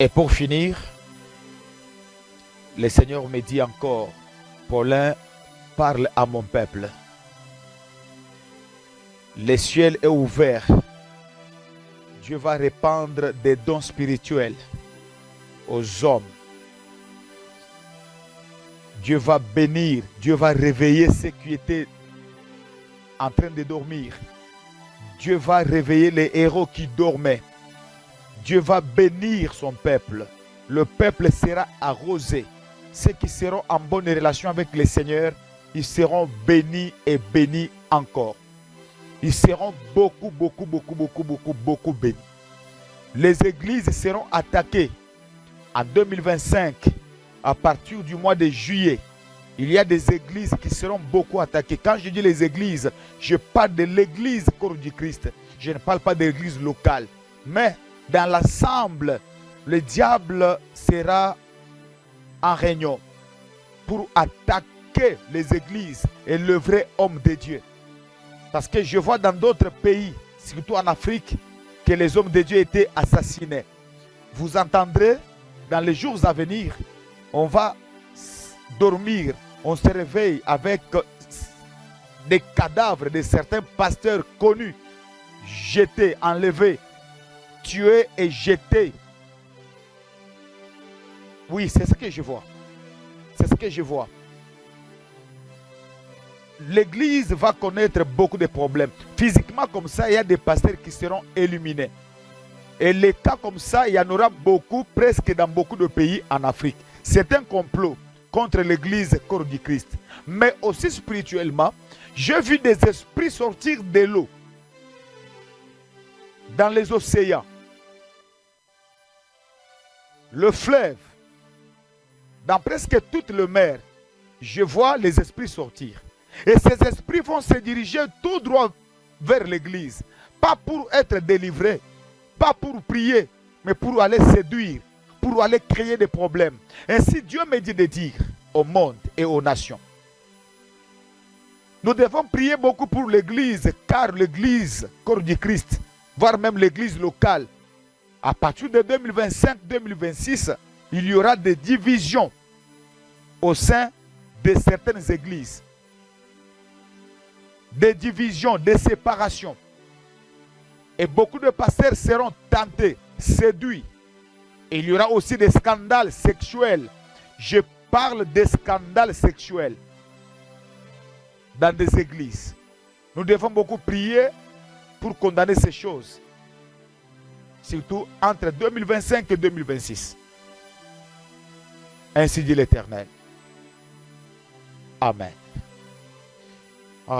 Et pour finir, le Seigneur me dit encore, Paulin, parle à mon peuple. Le ciel est ouvert. Dieu va répandre des dons spirituels aux hommes. Dieu va bénir, Dieu va réveiller ceux qui étaient en train de dormir. Dieu va réveiller les héros qui dormaient. Dieu va bénir son peuple. Le peuple sera arrosé. Ceux qui seront en bonne relation avec le Seigneur, ils seront bénis et bénis encore. Ils seront beaucoup bénis. Les églises seront attaquées en 2025, à partir du mois de juillet. Il y a des églises qui seront beaucoup attaquées. Quand je dis les églises, je parle de l'église corps du Christ. Je ne parle pas d'église locale. Mais dans l'ensemble, le diable sera en réunion pour attaquer les églises et le vrai homme de Dieu. Parce que je vois dans d'autres pays, surtout en Afrique, que les hommes de Dieu étaient assassinés. Vous entendrez, dans les jours à venir, on va dormir, on se réveille avec des cadavres de certains pasteurs connus, jetés, enlevés, tués et jetés. Oui, c'est ce que je vois. C'est ce que je vois. L'église va connaître beaucoup de problèmes. Physiquement comme ça, il y a des pasteurs qui seront éliminés. Et les cas comme ça, il y en aura beaucoup, presque dans beaucoup de pays en Afrique. C'est un complot contre l'église corps du Christ. Mais aussi spirituellement, j'ai vu des esprits sortir de l'eau dans les océans, le fleuve, dans presque toute la mer. Je vois les esprits sortir. Et ces esprits vont se diriger tout droit vers l'église. Pas pour être délivrés, pas pour prier, mais pour aller séduire, pour aller créer des problèmes. Ainsi, Dieu me dit de dire au monde et aux nations. Nous devons prier beaucoup pour l'église, car l'église, corps du Christ, voire même l'église locale, à partir de 2025-2026, il y aura des divisions au sein de certaines églises. Des divisions, des séparations. Et beaucoup de pasteurs seront tentés, séduits. Et il y aura aussi des scandales sexuels. Je parle des scandales sexuels dans des églises. Nous devons beaucoup prier pour condamner ces choses. Surtout entre 2025 et 2026. Ainsi dit l'Éternel. Amen.